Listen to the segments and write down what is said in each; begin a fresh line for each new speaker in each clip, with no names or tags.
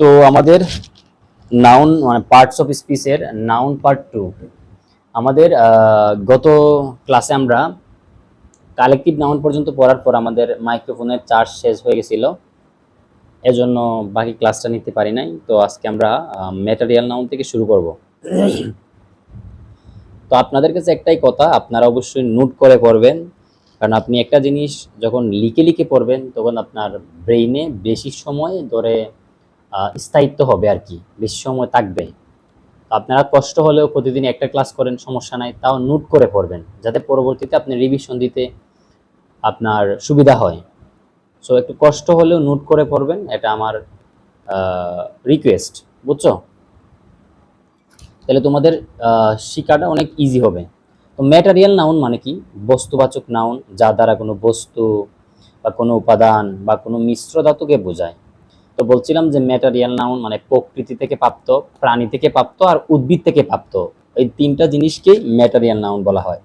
তো আমাদের নাউন মানে পার্টস অফ স্পিচের নাউন পার্ট 2 আমাদের গত ক্লাসে আমরা কালেকটিভ নাউন পর্যন্ত পড়ার পর আমাদের মাইক্রোফোনের চার্জ শেষ হয়ে গেছিল, এজন্য বাকি ক্লাসটা নিতে পারি নাই। তো আজকে আমরা ম্যাটেরিয়াল নাউন থেকে শুরু করব। তো আপনাদের কাছে একটাই কথা, আপনারা অবশ্যই নোট করে পড়বেন, কারণ আপনি একটা জিনিস যখন লিখে লিখে পড়বেন তখন আপনার ব্রেইনে বেশি সময় ধরে স্থায়িত্ব হবে আর কি, বেশি সময় থাকবে। আপনারা কষ্ট হলেও প্রতিদিন একটা ক্লাস করেন, সমস্যা নাই, তাও নোট করে পড়বেন যাতে পরবর্তীতে আপনি রিভিশন দিতে আপনার সুবিধা হয়। সো একটু কষ্ট হলেও নোট করে পড়বেন, এটা আমার রিকোয়েস্ট, বুঝছো? তাহলে তোমাদের শিক্ষাটা অনেক ইজি হবে। তো ম্যাটেরিয়াল নাউন মানে কি? বস্তুবাচক নাউন, যা দ্বারা কোনো বস্তু বা কোনো উপাদান বা কোনো মিশ্র ধাতুকে বোঝায়। তো বলছিলাম যে ম্যাটেরিয়াল নাউন মানে প্রকৃতি থেকে প্রাপ্ত, প্রাণী থেকে প্রাপ্ত আর উদ্ভিদ থেকে প্রাপ্ত, এই তিনটা জিনিসকেই ম্যাটেরিয়াল নাউন বলা হয়।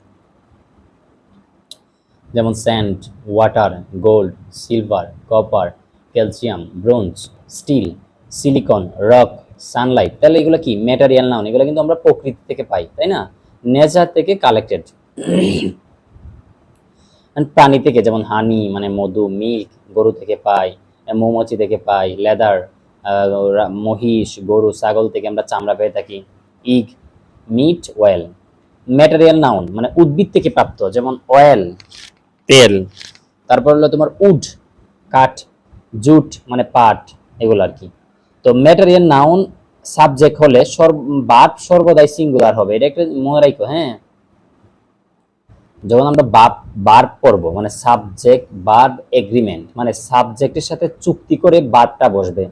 যেমন sand, water, gold, silver, copper, calcium, bronze, steel, silicon, rock, sunlight. তাহলে এগুলো কি ম্যাটেরিয়াল নাউন? এগুলো কিন্তু আমরা প্রকৃতি থেকে পাই, তাই না? নেচার থেকে কালেক্টেড। প্রাণী থেকে যেমন হানি মানে মধু, মিল্ক গরু থেকে পাই, মৌমাছি থেকে পাই, লেদার মহিষ, গরু, ছাগল থেকে আমরা চামড়া পেয়ে থাকি, egg, meat, oil. Material noun মানে উদ্ভিদ থেকে প্রাপ্ত, যেমন অয়েল তেল, তারপর হলো তোমার উড কাঠ, জুট মানে পাট, এগুলো আর কি। তো ম্যাটেরিয়াল নাউন সাবজেক্ট হলে ভার্ব সর্বদাই সিঙ্গুলার হবে, এটা একটা মনে রাখো। হ্যাঁ, যখন আমরা ভার্ব পড়ব মানে সাবজেক্ট ভার্ব এগ্রিমেন্ট, মানে সাবজেক্টের সাথে চুক্তি করে ভার্বটা বসবে।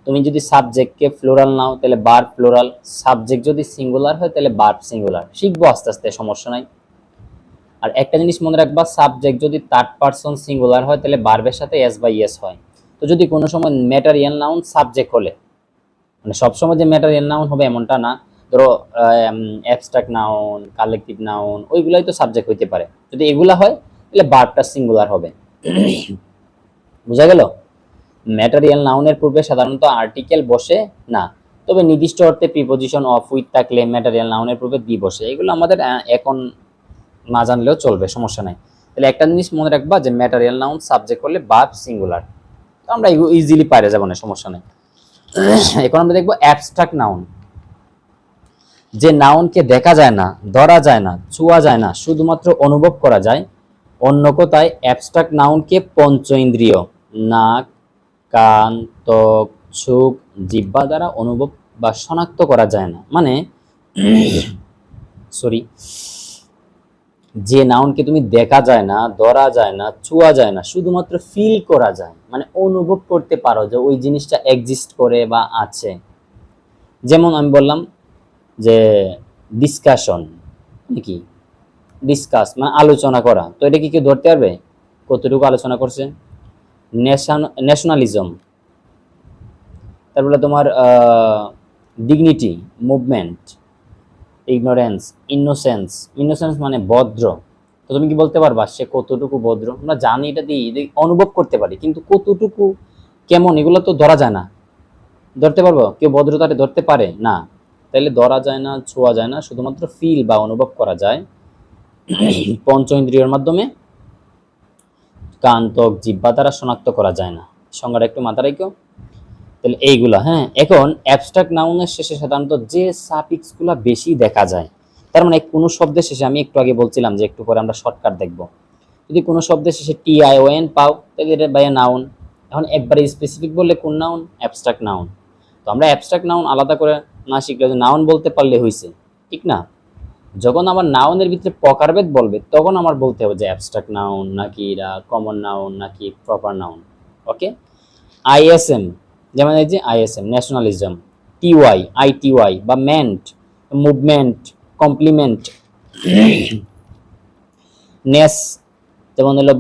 তুমি যদি সাবজেক্টকে ফ্লোরাল নাও তাহলে ভার্ব ফ্লোরাল, সাবজেক্ট যদি সিঙ্গুলার হয় তাহলে ভার্ব সিঙ্গুলার। শিখবো আস্তে আস্তে, সমস্যা নাই। আর একটা জিনিস মনে রাখবা, সাবজেক্ট যদি থার্ড পারসন সিঙ্গুলার হয় তাহলে ভার্বের সাথে এস বাই এস হয়। তো যদি কোনো সময় ম্যাটেরিয়াল নাউন সাবজেক্ট হলে, মানে সবসময় যে ম্যাটেরিয়াল নাউন হবে এমনটা না, ধরো অ্যাবস্ট্রাক্ট নাউন, কালেকটিভ নাউন, ওইগুলাই তো সাবজেক্ট হইতে পারে। যদি এগুলা হয় তাহলে ভার্বটা সিঙ্গুলার হবে। বুঝা গেল? ম্যাটেরিয়াল নাউনের পূর্বে সাধারণত আর্টিকেল বসে না, তবে নির্দিষ্ট অর্থে প্রিপজিশন অফ উইথ থাকলে ম্যাটেরিয়াল নাউনের পূর্বে দি বসে। এগুলো আমাদের এখন না জানলেও চলবে, সমস্যা নাই। তাহলে একটা জিনিস মনে রাখবা যে ম্যাটেরিয়াল নাউন সাবজেক্ট করলে ভার্ব সিঙ্গুলার, আমরা ইজিলি পারে যাব না, সমস্যা নেই। এখন আমরা দেখবো অ্যাবস্ট্রাক্ট নাউন। যে নাউনকে দেখা যায় না, ধরা যায় না, ছোঁয়া যায় না, শুধুমাত্র অনুভব করা যায়। অন্য কথায় অ্যাবস্ট্রাক্ট নাউনকে পঞ্চ ইন্দ্রিয় নাক, কান, ত্বক, চোখ, জিহ্বা দ্বারা অনুভব বা শনাক্ত করা যায় না। মানে সরি, যে নাউনকে তুমি দেখা যায় না, ধরা যায় না, ছোঁয়া যায় না, শুধুমাত্র ফিল করা যায়, মানে অনুভব করতে পারো যে ওই জিনিসটা এক্সিস্ট করে বা আছে। যেমন আমি বললাম যে ডিসকাশন, কি ডিসকাস মানে আলোচনা করা, তো এটা কি কেউ ধরতে পারবে কতটুকু আলোচনা করছে? ন্যাশনালিজম, তারপরে তোমার dignity, movement, ignorance, innocence. Innocence মানে ভদ্র। তো তুমি কি বলতে পারবা সে কতটুকু ভদ্র? আমরা জানি, এটা দিয়ে অনুভব করতে পারি, কিন্তু কতটুকু কেমন এগুলো তো ধরা যায় না। ধরতে পারবো কেউ ভদ্রতাটা ধরতে পারে না? তাইলে ধরা যায় না, ছোঁয়া যায় না, শুধুমাত্র ফিল বা অনুভব করা যায় পঞ্চ ইন্দ্রিয়ের মাধ্যমে, কান, ত্বক, জিহ্বা দ্বারা শনাক্ত করা যায় না। সংজ্ঞাটা একটু মাথা রেখো। তাহলে এইগুলা, হ্যাঁ। এখন অ্যাবস্ট্রাক্ট নাউনের শেষে সাধারণত যে সাফিক্সগুলো বেশি দেখা যায়, তার মানে কোনো শব্দের শেষে, আমি একটু আগে বলছিলাম যে একটু পরে আমরা শর্টকাট দেখব, যদি কোনো শব্দের শেষে TION পাও তাহলে এটা বাইয়া নাউন। এখন একবারে স্পেসিফিক বললে কোন নাউন? Abstract noun. তো আমরা অ্যাবস্ট্রাক্ট নাউন আলাদা করে না শিখলে যে নাউন বলতে পারলে হয়েছে, ঠিক না? যখন আমার নাউনের ভিতরে প্রকারভেদ বলবে তখন আমার বলতে হবে যে অ্যাবস্ট্রাক্ট নাউন নাকি এটা কমন নাউন নাকি প্রপার নাউন। ওকে, ISM, যেমন এই যে ISM ন্যাশনালিজম, ITY বা মেন্ট, মুভমেন্ট, কমপ্লিমেন্ট, নেস, যেমন হলো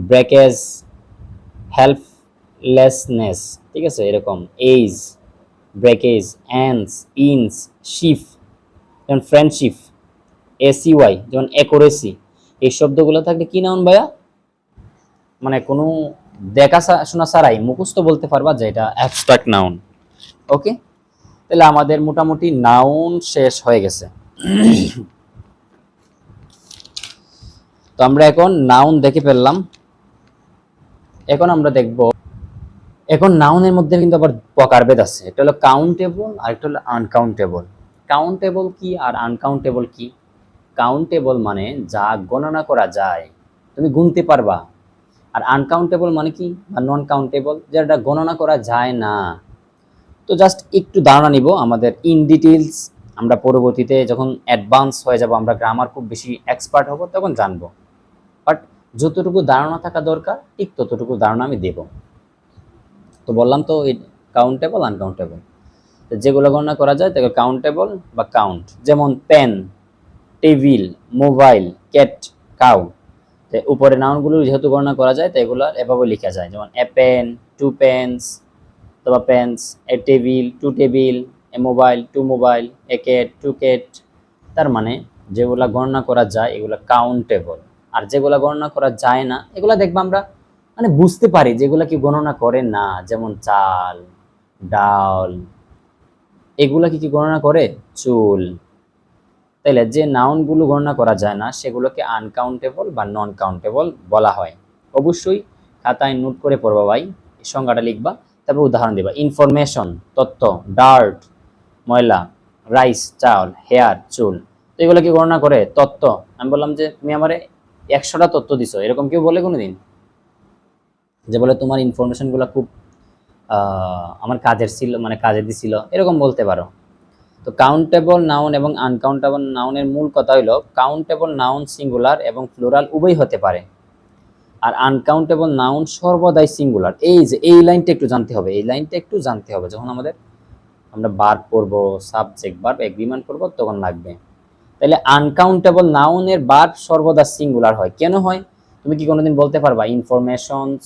ব্রেকেজ, হেল্পলেসনেস, ঠিক আছে, এরকম এইজ, ব্রেকেজ, অ্যান্স, ইনস, শিফ, যেমন ফ্রেন্ডশিপ, ACY যেমন অ্যাকুরেসি। এই শব্দগুলো থাকলে কি নাউন ভাইয়া? মানে কোনো দেখা শোনা ছাড়াই মুখস্থ বলতে পারবা যে এটা অ্যাবস্ট্রাক্ট নাউন। ওকে, তাহলে আমাদের মোটামুটি নাউন শেষ হয়ে গেছে। তো আমরা এখন নাউন দেখে ফেললাম। এখন আমরা দেখব, এখন নাউনের মধ্যে কিন্তু আবার প্রকারভেদ আছে। একটা হলো কাউন্টেবল আর একটা হলো আনকাউন্টেবল। কাউন্টেবল কি আর আনকাউন্টেবল কি? কাউন্টেবল মানে যা গণনা করা যায়, তুমি গুনতে পারবা। আর আনকাউন্টেবল মানে কি, বা নন কাউন্টেবল, যেটা গণনা করা যায় না। তো জাস্ট একটু ধারণা নিব আমাদের ইন ডিটেইলস। আমরা পরবর্তীতে যখন অ্যাডভান্স হয়ে যাব, আমরা গ্রামার খুব বেশি এক্সপার্ট হব, তখন জানবো। বাট যতটুকু ধারণা থাকা দরকার ঠিক ততটুকু ধারণা আমি দেব। তো বললাম তো কাউন্টেবল আনকাউন্টেবল, যেগুলো গণনা করা যায় তাকে কাউন্টেবল বা কাউন্ট। যেমন pen, table, mobile, cat, cow. উপরে নাউনগুলো যেহেতু গণনা করা যায়, তাই এগুলো এভাবে লেখা যায়। যেমন এ পেন, টু পেন্স, অথবা pens, a table, two table, a mobile, two mobile, a cat, two cat. তার মানে যেগুলা গণনা করা যায় এগুলো কাউন্টেবল, আর যেগুলা গণনা করা যায় না এগুলা দেখবো আমরা মানে বুঝতে পারি যেগুলা কি গণনা করে না। যেমন চাল, ডাল, এগুলা কি গণনা করে? চুল। তাইলে যে নাউনগুলো গণনা করা যায় না সেগুলোকে আনকাউন্টেবল বা নন কাউন্টেবল বলা হয়। অবশ্যই খাতায় নোট করে পড়বা ভাই, এই সংজ্ঞাটা লিখবা, তারপর উদাহরণ দিবা। ইনফরমেশন, তথ্য, ডার্ট, ময়লা, রাইস, চাউল, হেয়ার, চুল। তো এগুলো কি গণনা করে? তথ্য। আমি বললাম যে তুমি আমারে 100টা তথ্য দিছো, এরকম কেউ বলে কোনোদিন? যে বলে তোমার ইনফরমেশনগুলো খুব আমার কাজের ছিল, মানে কাজে দিছিল, এরকম বলতে পারো। তো কাউন্টেবল নাউন এবং আনকাউন্টেবল নাউনের মূল কথা হলো কাউন্টেবল নাউন সিঙ্গুলার এবং প্লুরাল উভয় হতে পারে, আর আনকাউন্টেবল নাউন সর্বদাই সিঙ্গুলার। এই যে এই লাইনটা একটু জানতে হবে, এই লাইনটা একটু জানতে হবে। যখন আমরা ভার্ব পড়বো, সাবজেক্ট ভার্ব এগ্রিমেন্ট করবো, তখন লাগবে। তাহলে আনকাউন্টেবল নাউনের ভার্ব সর্বদা সিঙ্গুলার হয়। কেন হয়? তুমি কি কোনোদিন বলতে পারবা ইনফরমেশনস?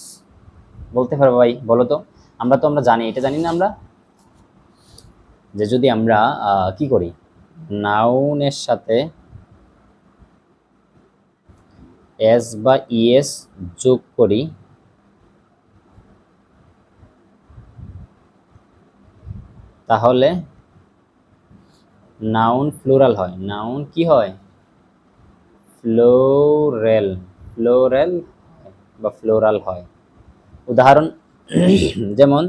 বলতে পারবা ভাই? বলো তো। আমরা জানি, এটা জানি না আমরা, যে যদি আমরা কি করি, নাউনের সাথে এস বা ইএস যোগ করি, তাহলে নাউন প্লুরাল হয়। নাউন কি হয়? ফ্লোরেল, ফ্লোরেল বা ফ্লোরাল হয়। উদাহরণ যেমন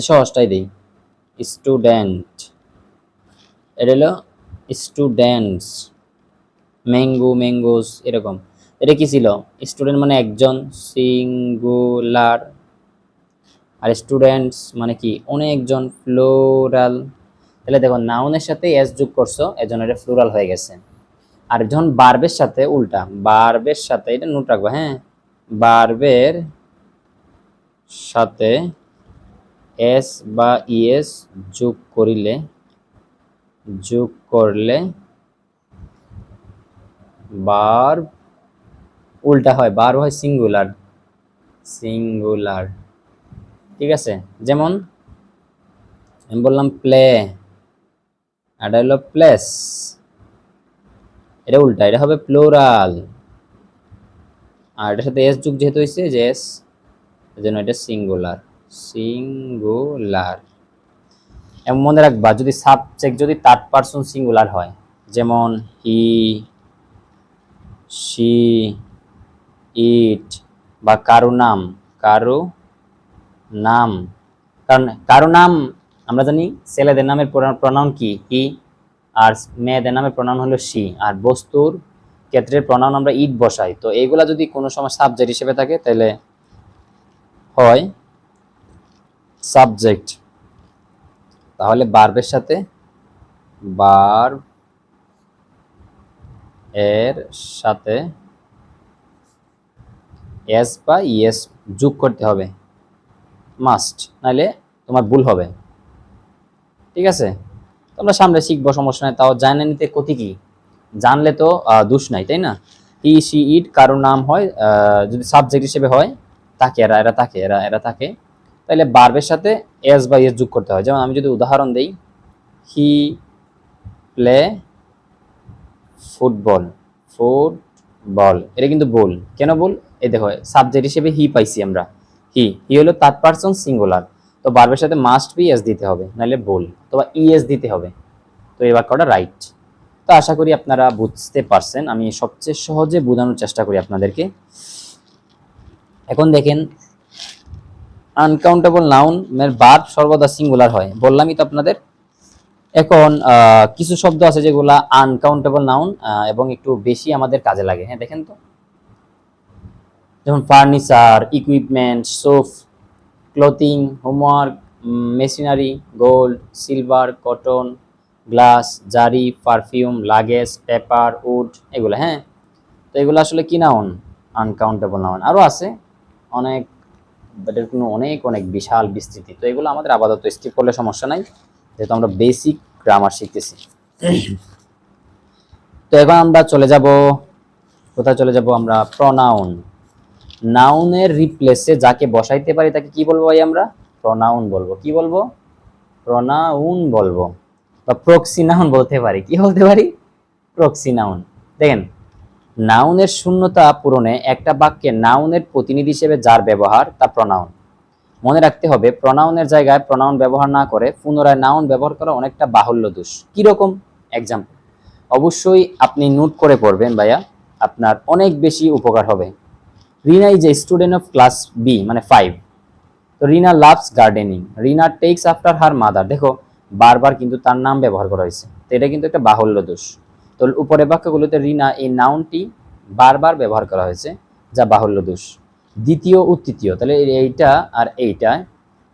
সহজটাই দিই, স্টুডেন্ট, এটা হলো স্টুডেন্টস। ম্যাঙ্গো, ম্যাঙ্গোস, এরকম। এটা কি ছিল? স্টুডেন্ট মানে একজন, সিঙ্গুলার। আর স্টুডেন্টস মানে কি? অনেকজন, প্লুরাল। তাহলে দেখো নাউনের সাথে এস যোগ করছো, এজন্য এটা প্লুরাল হয়ে গেছে। আর যখন বার্বের সাথে উল্টা, বার্বের সাথে, এটা নোট রাখবো, হ্যাঁ, বার্বের সাথে এস বা ইএস যোগ করলে বার্ব উল্টা হয়, বার্ব হয় সিঙ্গুলার, সিঙ্গুলার। ঠিক আছে? যেমন আমি বললাম প্লে, এটা হলো প্লেস, এটা উল্টা, এটা হবে প্লুরাল। আর এটার সাথে এস যোগ যেহেতু হয়েছে, যে এস, এজন্য এটা সিঙ্গুলার, সিঙ্গুলার। এবং মনে রাখবা যদি সাবজেক্ট যদি থার্ড পারসন সিঙ্গুলার হয়, যেমন হি, শি, ইট, বা কারো নাম, কারো নাম। কারণ কারো নাম আমরা জানি ছেলেদের নামের প্রনাউন কি? হি। আর মেয়েদের নামের প্রনাউন হলো শি। আর বস্তুর ক্ষেত্রে প্রনাউন আমরা ইট বসাই। তো এইগুলা যদি কোনো সময় সাবজেক্ট হিসেবে থাকে তাহলে হয় সাবজেক্ট। তাহলে বার্বের সাথে বার্ব এর সাথে এস বা ইএস যোগ করতে হবে, মাস্ট, নাহলে তোমার ভুল হবে। ঠিক আছে? তোমরা সামনে শিখবো, সমস্যা নাই। তাও জানে নিতে ক্ষতি কি? জানলে তো দোষ নাই, তাই না? হি, শি, ইট কারো নাম হয়, যদি সাবজেক্ট হিসেবে হয়, তাকে, এরা থাকে, এরা থাকে, তাহলে বার্বের সাথে এস বা ইএস যোগ করতে হয়। যেমন আমি যদি উদাহরণ দেই, হি প্লে ফুটবল, ফুটবল, এটা কিন্তু বল। কেন বল? এই দেখো সাবজেক্ট হিসেবে হি পাইছি আমরা, হি হলো থার্ড পারসন সিঙ্গুলার। তো ভার্বের সাথে মাস্ট বি এস দিতে হবে, নাহলে ভুল, অথবা ইএস দিতে হবে। তো এই বাক্যটা রাইট। তো আশা করি আপনারা বুঝতে পারছেন, আমি সবচেয়ে সহজে বোঝানোর চেষ্টা করি আপনাদেরকে। এখন দেখেন, আনকাউন্টেবল নাউন এর ভার্ব সর্বদা সিঙ্গুলার হয়, বললামই তো আপনাদের। এখন কিছু শব্দ আছে যেগুলা আনকাউন্টেবল নাউন এবং একটু বেশি আমাদের কাজে লাগে। হ্যাঁ দেখেন তো, যেমন furniture, equipment, sofa, clothing, homework, machinery, gold, silver, cotton, glass, zari, perfume, luggage, paper, wood, এগুলো। হ্যাঁ, তো এগুলো আসলে কি নাউন? Uncountable noun. আরও আছে অনেক, বাট এর কোনো অনেক অনেক বিশাল বিস্তৃতি। তো এগুলো আমাদের আপাতত স্কিপ করলে সমস্যা নাই, যেহেতু আমরা বেসিক গ্রামার শিখতেছি। তো এখন আমরা চলে যাব, কোথায় চলে যাব আমরা? প্রনাউন। নাউনের রিপ্লেসে যাকে বসাইতে পারি তাকে কি বলবো ভাই? আমরা প্রনাউন বলবো। কি বলবো? প্রনাউন বলবো, বা প্রক্সি নাউন বলতে পারি। কি বলতে পারি? Proxy noun. দেখেন, নাউনের শূন্যতা পূরণে একটা বাক্যে নাউনের প্রতিনিধি হিসেবে যার ব্যবহার তা প্রনাউন। মনে রাখতে হবে, প্রনাউনের জায়গায় প্রনাউন ব্যবহার না করে পুনরায় নাউন ব্যবহার করা অনেকটা বাহুল্য দোষ। কিরকম? এক্সাম্পল অবশ্যই আপনি নোট করে পড়বেন ভাইয়া, আপনার অনেক বেশি উপকার হবে। Rina is a student of class B, মানে 5। তো Rina loves gardening, Rina takes after her mother. দেখো, বারবার কিন্তু তার নাম ব্যবহার করা হয়েছে, তো এটা কিন্তু একটা বাহুল্য দোষ। তো উপরের বাক্যগুলোতে রিনা এই নাউনটি বারবার ব্যবহার করা হয়েছে, যা বাহুল্য দোষ। দ্বিতীয় ও তৃতীয়, তাহলে এইটা আর এইটা,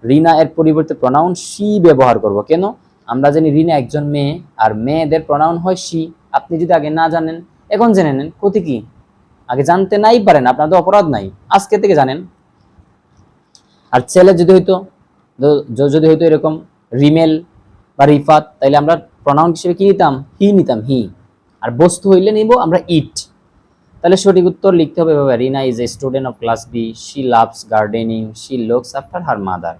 রিনা এর পরিবর্তে প্রনাউন শি ব্যবহার করব। কেন? আমরা জানি রিনা একজন মেয়ে, আর মেয়েদের প্রনাউন হয় শি। আপনি যদি আগে না জানেন, এখন জেনে নেন, ক্ষতি কি? আগে জানতে নাই পারেন, আপনাদের অপরাধ নাই, আজকে থেকে জানেন। আর ছেলে যদি হইতো, যদি হইতো এরকম রিমেল বা রিফাত, তাইলে আমরা প্রনাউন হিসেবে কি নিতাম? হি নিতাম, হি। আর বস্তু হইলে নিব আমরা ইট। তাহলে সঠিক উত্তর লিখতে হবে ভাবে, Rina is a student of class B, she loves gardening, she looks after her mother.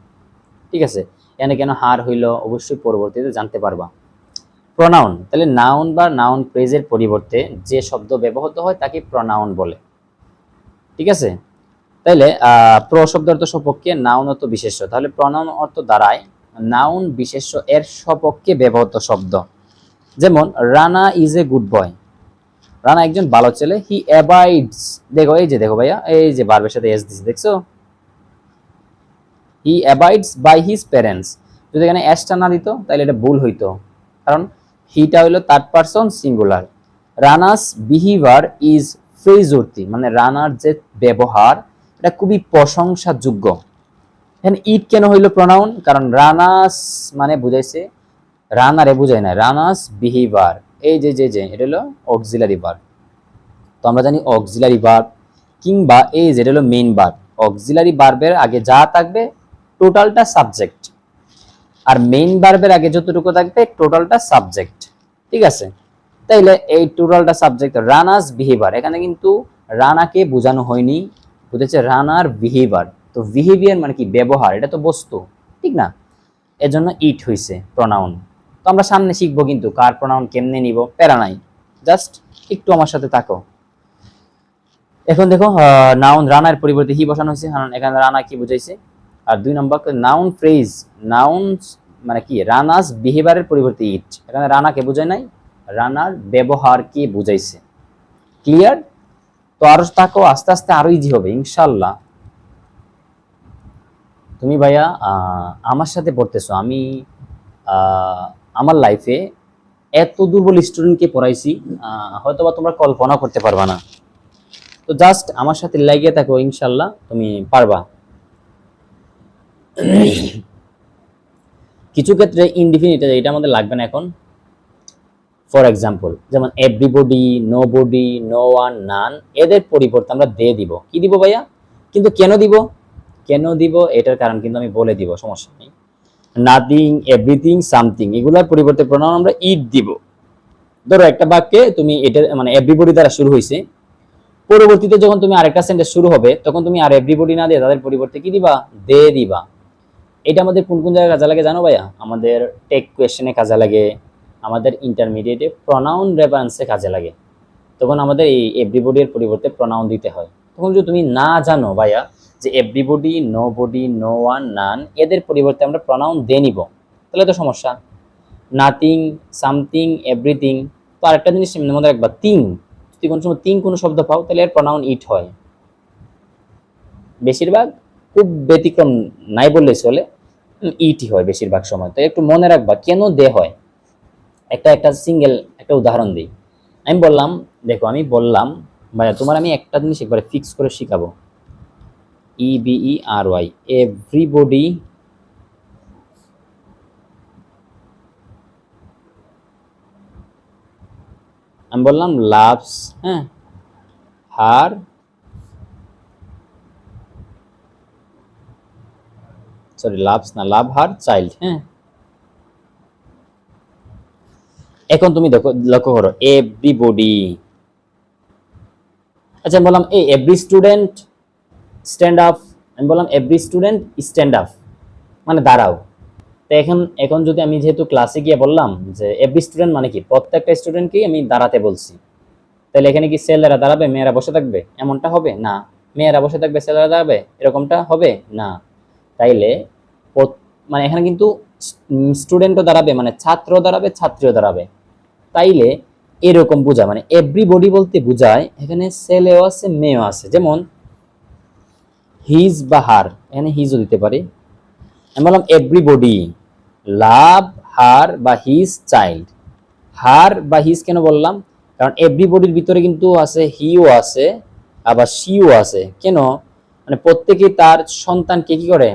ঠিক আছে, এখানে কেন হার হইল অবশ্যই পরবর্তীতে জানতে পারবা। প্রনাউন, তাহলে নাউন বা নাউন ফ্রেজের পরিবর্তে যে শব্দ ব্যবহৃত হয় তাকে প্রনাউন বলে। ঠিক আছে, তাইলে প্র শব্দ অর্থ সপক্ষে, নাউন অর্থ বিশেষ্য। তাহলে প্রনাউন অর্থ দাঁড়ায় নাউন বিশেষ্য এর সপক্ষে ব্যবহৃত শব্দ। যেমন Rana is a good boy, Rana একজন ভালো ছেলে। হি অ্যাবাইডস, দেখো এই যে, দেখো ভাইয়া, এই যে ভার্বের সাথে এস দিছি, দেখছো? হি অ্যাবাইডস বাই হিজ প্যারেন্টস। যদি এখানে এসটা না দিত তাহলে এটা ভুল হইতো, কারণ হিটা হইলো third person singular. Rana's behaviour is praiseworthy, মানে রানার যে ব্যবহার এটা খুবই প্রশংসাযোগ্য। এখানে ইট কেন হইলো প্রনাউন? কারণ রানাস মানে বুঝাইছে, রানারে বুঝায় না, রানাস বিহেভিয়ার, এই যে যে যে এটা হলো অক্সিলারি ভার্ব। তো আমরা জানি অক্সিলারি ভার্ব কিংবা এই যে এটা হলো মেইন ভার্ব। অক্সিলারি ভার্বের আগে যা থাকবে টোটালটা সাবজেক্ট, আর মেইন ভার্বের আগে যতটুকু থাকবে টোটালটা সাবজেক্ট। ঠিক আছে, তাইলে এই টোটালটা সাবজেক্ট। রানাস বিহেভিয়ার, এখানে কিন্তু রানাকে বোঝানো হয়নি, বুঝেছে রানার বিহেভিয়ার। তো বিহেভিয়ার মানে কি? ব্যবহার, এটা তো বস্তু, ঠিক না? এজন্য ইট হইছে প্রনাউন। তো আমরা সামনে শিখবো কিন্তু কার প্রনাউন কেমনে নিব, প্যারা নাই, জাস্ট একটু আমার সাথে থাকো। এখন দেখো, নাউন রানার পরিবর্তে হি বসানো হয়েছে, কারণ এখানে রানা কি বুঝাইছে। আর 2 নম্বর নাউন ফ্রেজ, নাউন মানে কি? রানাস বিহেভিয়ারের পরিবর্তে ইট, এখানে রানাকে বোঝায় নাই, রানার ব্যবহারকে বুঝাইছে। ক্লিয়ার? তো আরো থাকো, আস্তে আস্তে আরো ইজি হবে ইনশাল্লাহ। তুমি ভাইয়া আমার সাথে পড়তেছো, আমি আমার লাইফে এত দুর্বল স্টুডেন্টকে পড়াইছি, হয়তোবা তোমরা কল্পনা করতে পারবা না। তো জাস্ট আমার সাথে লাগিয়ে থাকো, ইনশাল্লাহ তুমি পারবা। কিছু ক্ষেত্রে ইনডিফিনিট, এটা আমাদের লাগবে না এখন। ফর এক্সাম্পল, যেমন everybody, nobody, no one, none, এদের পরিবর্তে আমরা দে দিব। কি দিব ভাইয়া? কিন্তু কেন দিব? কেন দিব এটার কারণ কিন্তু আমি বলে দিব, সমস্যা নেই। নাথিং, এভরিথিং, সামথিং, এগুলোর পরিবর্তে প্রনাউন আমরা ইট দিব। ধরো একটা বাক্যে তুমি এটা মানে এভরিবডি দ্বারা শুরু হয়েছে, পরবর্তীতে যখন তুমি আরেকটা সেন্টেন্স শুরু হবে তখন তুমি আর এভরিবডি না দিয়ে তাদের পরিবর্তে কি দিবা? দে দিবা। এটা আমাদের কোন কোন জায়গায় কাজে লাগে জানো ভাইয়া? আমাদের টেক কোয়েশ্চেনে কাজে লাগে, আমাদের ইন্টারমিডিয়েটে প্রনাউন রেফারেন্সে কাজে লাগে। তখন আমাদের এই এভরিবডি এর পরিবর্তে প্রনাউন দিতে হয়। তো তখন যদি তুমি না জানো ভাইয়া যে everybody, nobody, no one, none, এদের পরিবর্তে আমরা প্রনাউন দিয়ে নিব, তাহলে তো সমস্যা। Nothing, something, everything. তো আরেকটা জিনিস মনে রাখবা, থিং, যদি কোনো সময় থিং কোনো শব্দ পাও তাহলে এর প্রনাউন ইট হয়। বেশিরভাগ, খুব ব্যতিক্রম নাই বললে চলে, ইটি হয় বেশিরভাগ সময়। তো একটু মনে রাখবা কেন দে হয়। একটা সিঙ্গেল একটা উদাহরণ দিই। আমি বললাম, দেখো আমি বললাম ভাইয়া তোমার আমি একটা জিনিস একবারে ফিক্স করে শিখাবো, EVERY, এভরিবডি আমি বললাম লাভস, হ্যাঁ, হার, সরি লাভস না, লাভ হার চাইল্ড, হ্যাঁ। এখন তুমি দেখো, লক্ষ্য করো, এভরিবডি। আচ্ছা আমি বললাম এই এভরি স্টুডেন্ট স্ট্যান্ড আপ, আমি বললাম এভরি স্টুডেন্ট স্ট্যান্ড আপ, মানে দাঁড়াও। তো এখন এখন যদি আমি যেহেতু ক্লাসে গিয়ে বললাম যে এভরি স্টুডেন্ট মানে কি, প্রত্যেকটা স্টুডেন্টকেই আমি দাঁড়াতে বলছি, তাহলে এখানে কি ছেলেরা দাঁড়াবে, মেয়েরা বসে থাকবে, এমনটা হবে না। মেয়েরা বসে থাকবে, ছেলেরা দাঁড়াবে, এরকমটা হবে না। তাইলে মানে এখানে কিন্তু স্টুডেন্টও দাঁড়াবে, মানে ছাত্র দাঁড়াবে, ছাত্রীও দাঁড়াবে। তাইলে এরকম বোঝা, মানে এভরিবডি বলতে বোঝায় এখানে ছেলেও আছে, মেয়েও আছে। যেমন হিজ বা হার, এখানে হিজও দিতে পারি। আমি বললাম এভরিবডি লাভ হার বা হিজ চাইল্ড। হার বা হিজ কেন বললাম, কারণ এভরিবডির ভিতরে কিন্তু আছে হিও আছে, আবার শিও আছে। কেন, মানে প্রত্যেকেই তার সন্তানকে কি করে,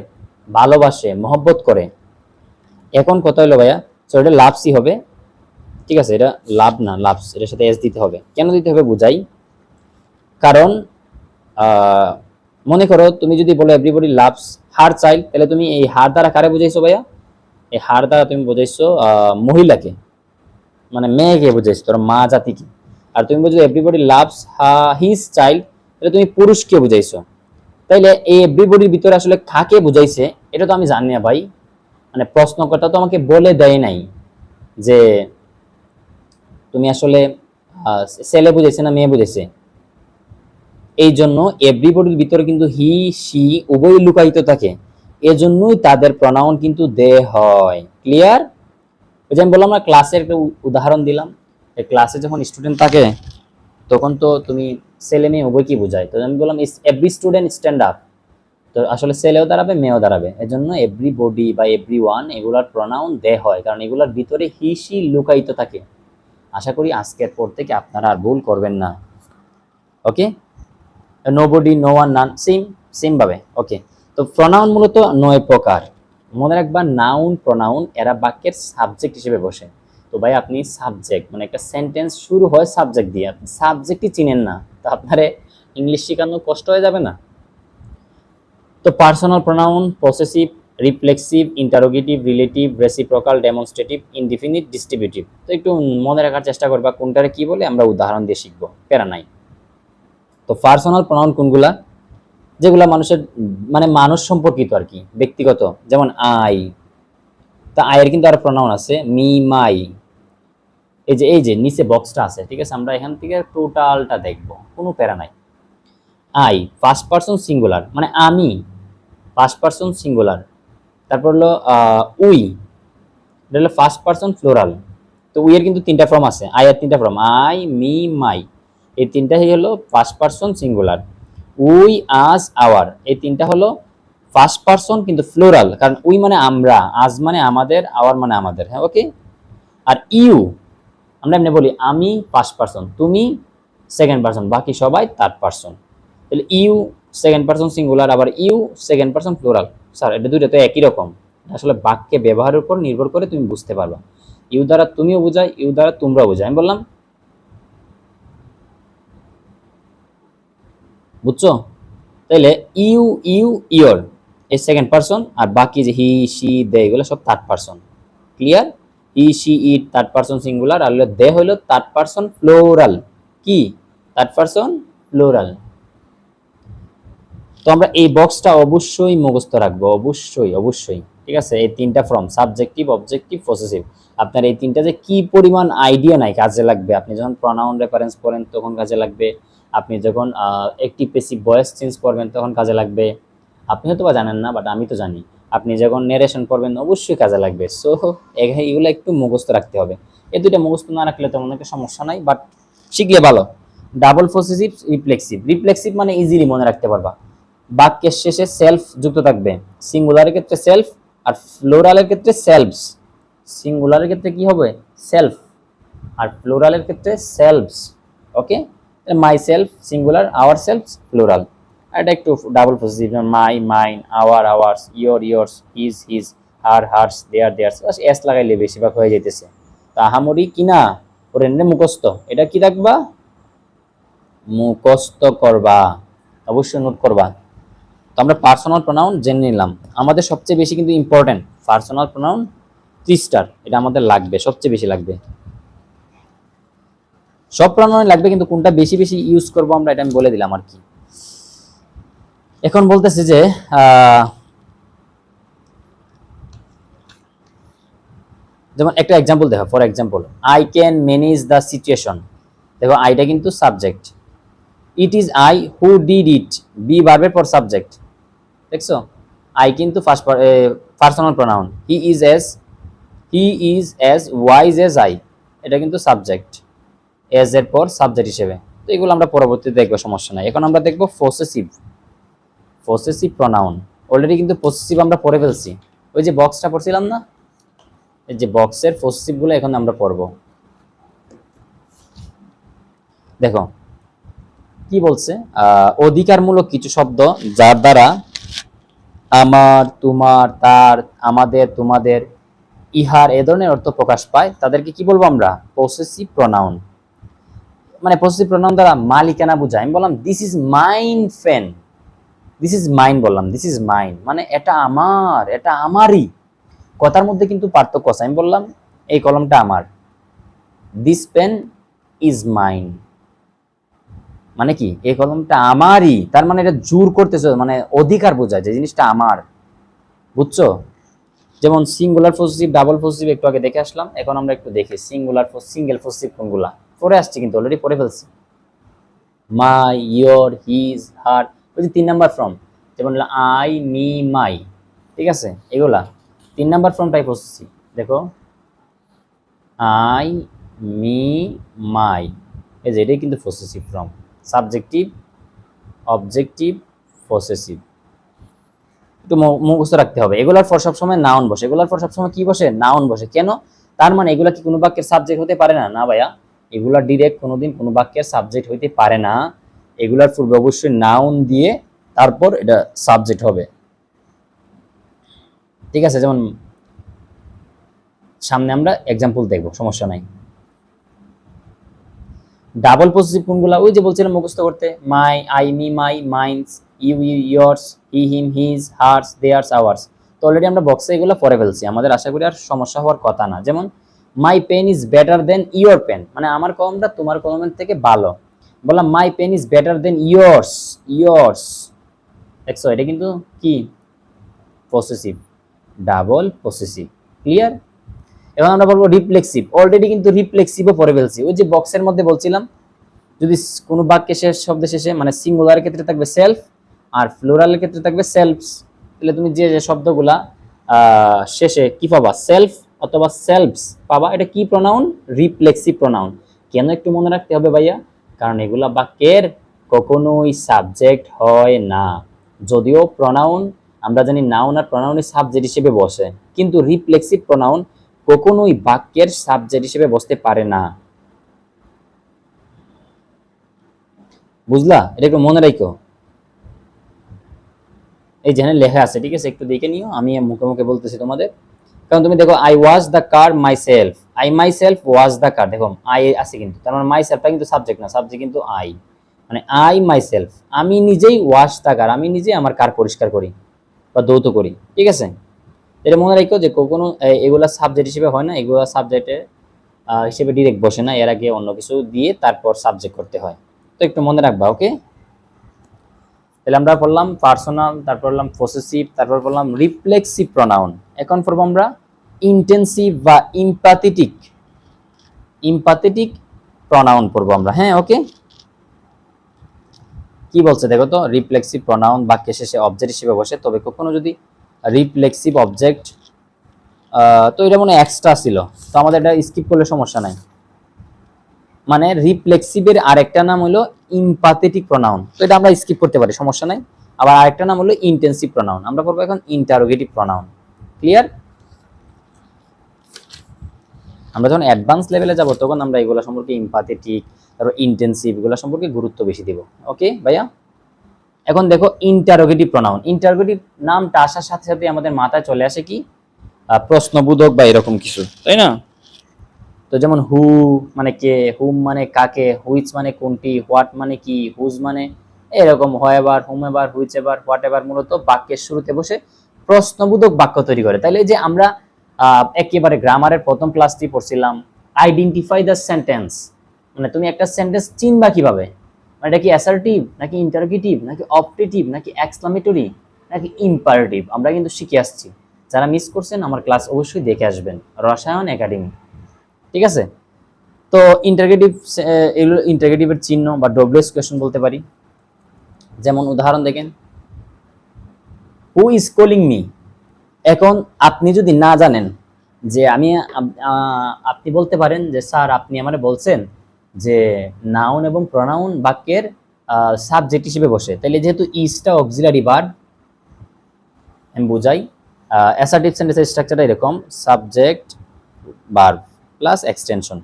ভালোবাসে, মহব্বত করে। এখন কথা হলো ভাইয়া, তো এটা লাভসই হবে, ঠিক আছে, এটা লাভ না, লাভস, এটার সাথে এস দিতে হবে। কেন দিতে হবে বুঝাই। কারণ মনে করো তুমি যদি বলো এভরিবডি লাভস হার চাইল্ড, তাহলে তুমি এই হার দ্বারা কারে বুঝাইছো ভাইয়া, এই হার দ্বারা তুমি বুঝাইছো মহিলাকে, মানে মেয়েকে বুঝাইছো, তোর মা জাতিকে। আর তুমি বুঝছো এভরিবডি লাভস হিজ চাইল্ড, তাহলে তুমি পুরুষকে বুঝাইছো। তাইলে এই এভরিবডির ভিতরে আসলে কাকে বুঝাইছে এটা তো আমি জানি না ভাই, মানে প্রশ্নকর্তা তো আমাকে বলে দেয় নাই যে তুমি আসলে ছেলে বুঝাইছে না মেয়ে বুঝাইছে। এই জন্য এভরিবডির ভিতরে কিন্তু হি সি উভয় লুকায়িত থাকে, এজন্যই তাদের প্রনাউন কিন্তু দে হয়। ক্লিয়ার? ওই যে আমি বললাম না, ক্লাসের একটা উদাহরণ দিলাম, এই ক্লাসে যখন স্টুডেন্ট থাকে তখন তো তুমি ছেলে মেয়ে উভয় কি বোঝায়, তো আমি বললাম এভরি স্টুডেন্ট স্ট্যান্ড আপ, তো আসলে ছেলেও দাঁড়াবে, মেয়েও দাঁড়াবে। এজন্য এভরিবডি বা এভরি ওয়ান এগুলার প্রনাউন দে হয়, কারণ এগুলার ভিতরে হি সি লুকায়িত থাকে। আশা করি আজকের পর থেকে আপনারা আর ভুল করবেন না। ওকে, নোবডি, নো ওয়ান, নান, সেম সেম ভাবে। ওকে, তো প্রনাউন মূলত 9 প্রকার। মনে রাখবা, নাউন প্রনাউন এরা বাক্যের সাবজেক্ট হিসেবে বসে। তো ভাই আপনি সাবজেক্ট, মানে একটা সেন্টেন্স শুরু হয় সাবজেক্ট দিয়ে, আপনি সাবজেক্টই চিনেন না, তো আপনারে ইংলিশ শেখানো কষ্ট হয়ে যাবে না? তো personal pronoun, possessive, reflexive, interrogative, relative, reciprocal, demonstrative, indefinite, distributive. তো একটু মনে রাখার চেষ্টা করবা কোনটারে কি বলে, আমরা উদাহরণ দিয়ে শিখবো, প্যারা নাই। তো পার্সোনাল প্রনাউন কোনগুলা, যেগুলা মানুষের মানে মানুষ সম্পর্কিত আর কি, ব্যক্তিগত। যেমন আই, তা আয়ের কিন্তু আর প্রনাউন আছে, মি, মাই। এই যে নিচে বক্সটা আছে, ঠিক আছে, আমরা এখান থেকে টোটালটা দেখব, কোনো প্যারা নাই। আই ফার্স্ট পারসন সিঙ্গুলার, মানে আমি, ফার্স্ট পারসন সিঙ্গুলার। তারপর হলো উই, এটা হলো ফার্স্ট পারসন প্লুরাল। তো উই এর কিন্তু 3টা ফর্ম আছে, আই এর 3টা ফর্ম, আই, মি, মাই। এই 3টাই হলো first person singular. We, us, our, এই 3টা হলো ফার্স্ট পারসন কিন্তু প্লুরাল, কারণ উই মানে আমরা, আজ মানে আমাদের, আওয়ার মানে আমাদের। হ্যাঁ, ওকে। আর ইউ, আমরা এমনি বলি আমি ফার্স্ট পারসন, তুমি সেকেন্ড পারসন, বাকি সবাই থার্ড পারসন। তাহলে ইউ সেকেন্ড পারসন সিঙ্গুলার, আবার you second person plural. Sir এটা দুইটা তো একই রকম, আসলে বাক্যে ব্যবহারের উপর নির্ভর করে তুমি বুঝতে পারবা। ইউ দ্বারা তুমিও বোঝায়, ইউ দ্বারা তোমরাও বোঝায়। আমি বললাম, বুঝছো? তাইলে ইউ, ইউ, ইয়োর এই সেকেন্ড পারসন, আর বাকি যে হি সি দে এগুলো সব third person. Clear? He she it third person singular, আর দে হইলো থার্ড পারসন প্লুরাল। কি? Third person plural. তো আমরা এই বক্সটা অবশ্যই মুখস্থ রাখবো, অবশ্যই অবশ্যই, ঠিক আছে। এই 3টা ফর্ম, সাবজেক্টিভ, অবজেক্টিভ, পসেসিভ, আপনার এই 3টা যে কি পরিমাণ আইডিয়া নাই, কাজে লাগবে। আপনি যখন প্রনাউন রেফারেন্স পড়েন তখন কাজে লাগবে, আপনি যখন অ্যাক্টিভ প্যাসিভ ভয়েস চেঞ্জ করবেন তখন কাজে লাগবে। আপনি হয়তো বা জানেন না, বাট আমি তো জানি। আপনি যখন নেরেশন করবেন অবশ্যই কাজে লাগবে। সো এগুলো একটু মুখস্থ রাখতে হবে। এই দুইটা মুখস্থ না রাখলে তেমন একটা সমস্যা নাই, বাট শিখলে ভালো। Double possessive, reflexive. রিফ্লেক্সিভ মানে ইজিলি মনে রাখতে পারবা। বাক্যের শেষে সেলফ যুক্ত থাকবে। সিঙ্গুলারের ক্ষেত্রে সেলফ, আর প্লুরালের ক্ষেত্রে সেলভস। সিঙ্গুলারের ক্ষেত্রে কি হবে? সেলফ, আর প্লুরালের ক্ষেত্রে selves. Okay, myself singular, ourselves plural. এটা একটু double possessive, my, mine, our, ours, your, yours, his, his, her, hers, their, theirs. S লাগাইলে বেশিরভাগ হয়ে যেতেছে। তো আহামরি কিনা ওরে মুখস্থ, এটা কি রাখবা? মুখস্থ করবা, অবশ্যই নোট করবা। তো আমরা পার্সোনাল প্রোনাউন জেনে নিলাম। আমাদের সবচেয়ে বেশি কিন্তু ইম্পর্টেন্ট পার্সোনাল প্রোনাউন 3 স্টার, এটা আমাদের লাগবে, সবচেয়ে বেশি লাগবে। সব প্রোনাউন লাগবে, কিন্তু কোনটা বেশি বেশি ইউজ করবো আমরা এটা আমি বলে দিলাম আর কি। এখন বলতেছে যে যেমন একটা এক্সাম্পল দেখো, for example I can manage the situation. দেখো আইটা কিন্তু subject, it is I who did it, be ভার্বের পর সাবজেক্ট। দেখছো, আই কিন্তু first personal pronoun. He is as wise as I, এটা কিন্তু সাবজেক্ট, এজ এর পর সাবজেক্ট হিসেবে। তো এগুলো আমরা পরবর্তীতে দেখবো, সমস্যা নাই। এখন আমরা দেখবো পসেসিভ। পসেসিভ প্রোনাউন অলরেডি কিন্তু পসেসিভ আমরা পড়ে ফেলছি, ওই যে বক্সটা পড়ছিলাম না, এই যে বক্সের পসেসিভ গুলো এখন আমরা পড়বো। দেখো কি বলছে, অধিকারমূলক কিছু শব্দ যার দ্বারা আমার, তোমার, তার, আমাদের, তোমাদের, ইহার এ ধরনের অর্থ প্রকাশ পায় তাদেরকে কি বলবো আমরা? Possessive pronoun. মানে পসেসিভ প্রোনাউন দ্বারা মালিকানা বোঝায়। আমি বললাম this is mine fan, this is mine বললাম, দিস ইজ মাইন মানে এটা আমার, এটা আমারই। কথার মধ্যে কিন্তু পার্থক্য আছে। আমি বললাম এই কলমটা আমার, দিস পেন ইজ মাইন মানে কি এই কলমটা আমারই, তার মানে এটা জোর করতেছে, মানে অধিকার বোঝায় যে জিনিসটা আমার, বুঝছো? যেমন সিঙ্গুলার পসেসিভ, ডাবল পসেসিভ একটু আগে দেখে আসলাম। এখন আমরা একটু দেখি সিঙ্গুলার সিঙ্গেল পসেসিভ কোনগুলা। পড়ে আসছি কিন্তু, অলরেডি পড়ে ফেলছি। মাই, ইয়োর, হিজ, হার, ওই যে 3 নাম্বার ফর্ম, যেমন আই, মি, মাই, ঠিক আছে, এগুলা 3 নাম্বার ফর্মটাই পসেসিভ। দেখো আই, মি, মাই, এই যে এটাই কিন্তু possessive form. Subjective, objective, possessive. একটু মুখস্থ রাখতে হবে। এগুলার পর সবসময় নাউন বসে, এগুলার পর সবসময় কি বসে? নাউন বসে। কেন? তার মানে এগুলা কি কোনো বাক্যের সাবজেক্ট হতে পারে না? না ভাইয়া, এগুলা ডিরেক্ট কোনোদিন কোনো বাক্যের সাবজেক্ট হইতে পারে না। এগুলার পূর্বে অবশ্যই নাউন দিয়ে তারপর এটা সাবজেক্ট হবে, ঠিক আছে? যেমন সামনে আমরা এক্সাম্পল দেখবো, সমস্যা নাই। ডাবল পসেসিভ কোনগুলা? ওই যে বলছিলাম মুখস্থ করতে, my, I, me, my, mines, you, yours, he, him, his, hers, theirs, ours. তো অলরেডি আমরা বক্সে এগুলো পড়ে ফেলছি, আমাদের আশা করি আর সমস্যা হওয়ার কথা না। যেমন my pen is better than your pen, মানে আমার কলমটা তোমার কলমের থেকে ভালো। বললাম my pen is better than yours, yours. দেখছো এটা কিন্তু কি? Possessive, double possessive. ক্লিয়ার? এখন আমরা বলবো রিফ্লেক্সিভ। অলরেডি কিন্তু রিফ্লেক্সিভও পড়ে ফেলছি, ওই যে বক্সের মধ্যে বলছিলাম যদি কোনো বাক্যে শেষ শব্দের শেষে, মানে সিঙ্গুলারের ক্ষেত্রে থাকবে সেলফ আর প্লুরালের ক্ষেত্রে থাকবে সেলফস, তাহলে তুমি যে যে শব্দগুলা শেষে কি পাবা? সেলফ অথবা সেলফস পাবা, এটা কি প্রোনাউন? Reflexive pronoun. কেন একটু মনে রাখতে হবে ভাইয়া? কারণ এগুলা বাক্যের কখনোই সাবজেক্ট হয় না। যদিও প্রোনাউন আমরা জানি নাউন আর প্রোনাউনের সাবজেক্ট হিসেবে বসে, কিন্তু রিফ্লেক্সিভ প্রোনাউন কখনোই বাক্যের সাবজেক্ট হিসেবে বসতে পারে না। বুঝলা? এটা একটু মনে রাখো, এই যেখানে লেখা আছে, ঠিক আছে? একটু দেখে নিও, আমি মুখে মুখে বলতেছি তোমাদের। কারণ তুমি দেখো I was the car my self, I my self was the car, দেখো আই আছে কিন্তু, তার মানে মাই সেলফটা কিন্তু সাবজেক্ট না, সাবজেক্ট কিন্তু আই। মানে আই মাই সেলফ, আমি নিজেই ওয়াশ দ্য কার, আমি নিজেই আমার কার পরিষ্কার করি বা ধৌত করি, ঠিক আছে? এটা মনে রাখো যে কখনো এগুলা সাবজেক্ট হিসেবে হয় না, এগুলা সাবজেক্টে হিসেবে ডিরেক্ট বসে না, এর আগে অন্য কিছু দিয়ে তারপর সাবজেক্ট করতে হয়। তো একটু মনে রাখবা, ওকে? তাহলে আমরা পড়লাম পার্সোনাল, তারপর পড়লাম পসেসিভ, তারপর পড়লাম রিফ্লেক্সিভ প্রোনাউন। এখন পড়বো আমরা ইন্টেন্সিভ বা ইম্প্যাথেটিক, ইম্প্যাথেটিক প্রোনাউন পড়বো আমরা, হ্যাঁ ওকে? কি বলছে দেখো তো, রিফ্লেক্সিভ প্রনাউন বাক্যের শেষে অবজেক্ট হিসেবে বসে, তবে কখনো যদি রিফ্লেক্সিভ অবজেক্ট, তো এটা মনে এক্সট্রা ছিল, তো আমাদের এটা স্কিপ করলে সমস্যা নাই। মানে রিফ্লেক্সিভের আরেকটা নাম হলো ইমপ্যাথেটিক প্রনাউন, তো এটা আমরা স্কিপ করতে পারি, সমস্যা নাই। আবার আরেকটা নাম হলো ইন্টেন্সিভ প্রনাউন। আমরা পড়বো এখন ইন্টারোগেটিভ প্রনাউন। ক্লিয়ার? আমরা যখন অ্যাডভান্স লেভেলে যাব তখন আমরা এগুলো সম্পর্কে, ইমপ্যাথেটিক, তারপর ইন্টেন্সিভ, এগুলো সম্পর্কে গুরুত্ব বেশি দেব। ওকে ভাইয়া? এখন দেখো ইন্টারোগেটিভ প্রনাউন। ইন্টারোগেটিভ নামটা আসার সাথে সাথে আমাদের মাথায় চলে আসে কি, প্রশ্নবোধক বা এরকম কিছু, তাই না? তো যেমন হু মানে কে, হুম মানে কাকে, হুইচ মানে কোনটি, হোয়াট মানে কি, হুজ মানে এরকম, whoever, whomever, whichever, whatever, মূলত বাক্যের শুরুতে বসে প্রশ্নবোধক বাক্য তৈরি করে। তাইলে যে আমরা একেবারে গ্রামারের প্রথম ক্লাসটি পড়ছিলাম, আইডেন্টিফাই দ্য সেন্টেন্স, মানে তুমি একটা সেন্টেন্স চিনবা কিভাবে, মানে এটা কি অ্যাসার্টিভ নাকি ইন্টারোগেটিভ নাকি অপটেটিভ নাকি এক্সক্লামেটরি নাকি ইম্পারেটিভ, আমরা কিন্তু শিখে আসছি। যারা মিস করছেন আমার ক্লাস অবশ্যই দেখে আসবেন, রসায়ন একাডেমি। ঠিক আছে? তো ইন্টারোগেটিভ, এগুলো ইন্টারোগেটিভের চিহ্ন বা ডব্লিউএস কোয়েশ্চন বলতে পারি। যেমন উদাহরণ দেখেন, হু ইজ কলিং মি। এখন আপনি যদি না জানেন যে আমি, আপনি বলতে পারেন যে স্যার আপনি আমারে বলছেন যে নাউন এবং প্রনাউন বাক্যের সাবজেক্ট হিসেবে বসে, তাহলে যেহেতু ইজটা অক্সিলারি ভার্ব, আমি বুঝাই, অ্যাসার্টিভ সেন্টেন্সের স্ট্রাকচারটা এরকম, সাবজেক্ট ভার্ব প্লাস এক্সটেনশন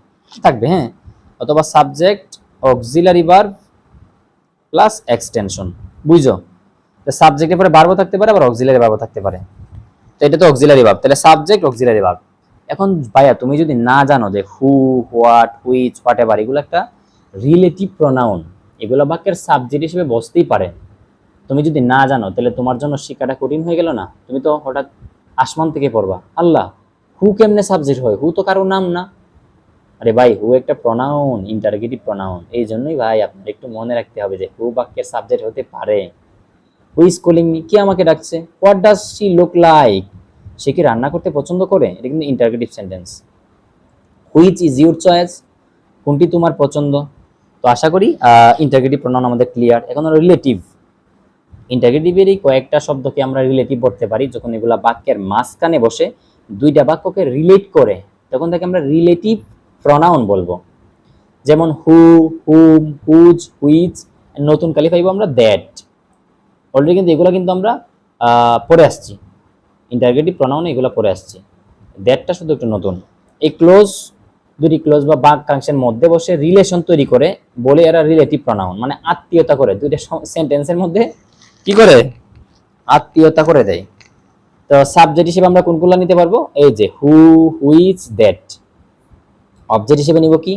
থাকবে, হ্যাঁ, অথবা subject auxiliary verb plus extension. বুঝছো? সাবজেক্টের পরে ভার্বও থাকতে পারে, আবার অক্সিলারি ভার্বও থাকতে পারে। তো এটা তো অক্সিলারি ভার্ব, তাহলে সাবজেক্ট অক্সিলারি ভার্ব। এখন ভাইয়া তুমি যদি না জানো যে হু, হোয়াট, হুইচ, হোয়াট এভার এগুলো একটা রিলেটিভ প্রনাউন, এগুলো বাক্যের সাবজেক্ট হিসেবে বসতেই পারে, তুমি যদি না জানো তাহলে তোমার জন্য শিক্ষাটা কঠিন হয়ে গেল না? তুমি তো হঠাৎ আসমান থেকে পড়বা, আল্লাহ হু কেমনে সাবজেক্ট হয়, হু তো কারো নাম না। আরে ভাই, হু একটা প্রনাউন, ইন্টারোগেটিভ প্রনাউন, এই জন্যই ভাই আপনার একটু মনে রাখতে হবে যে হু বাক্যের সাবজেক্ট হতে পারে। হু ইজ কলিং মি, কে আমাকে ডাকছে। What does she look like, সে কি রান্না করতে পছন্দ করে, এটা কিন্তু interrogative sentence. Which is your choice, কোনটি তোমার পছন্দ। তো আশা করি ইন্টারোগেটিভ প্রনাউন আমাদের ক্লিয়ার। এখন রিলেটিভ, ইন্টারোগেটিভেরই কয়েকটা শব্দকে আমরা রিলেটিভ করতে পারি, যখন এগুলা বাক্যের মাঝখানে বসে দুইটা বাক্যকে রিলেট করে, তখন তাকে আমরা রিলেটিভ প্রনাউন বলবো। যেমন হু, হুম, হুজ, হুইচ, নতুন কালি পাইবো আমরা দ্যাট। অলরেডি কিন্তু এগুলো কিন্তু আমরা পড়ে আসছি, ইন্টারোগেটিভ প্রনাউনে এগুলো পড়ে আসছি, দ্যাটটা শুধু একটু নতুন। এই ক্লোজ, দুটি ক্লোজ বা বাক্যাংশের মধ্যে বসে রিলেশন তৈরি করে বলে এরা রিলেটিভ প্রনাউন, মানে আত্মীয়তা করে, দুইটা সেন্টেন্সের মধ্যে কি করে, আত্মীয়তা করে দেয়। তো সাবজেক্ট হিসেবে আমরা কোনগুলো নিতে পারবো, এই যে হু, হুইচ, দ্যাট। অবজেক্ট হিসেবে নিব কি,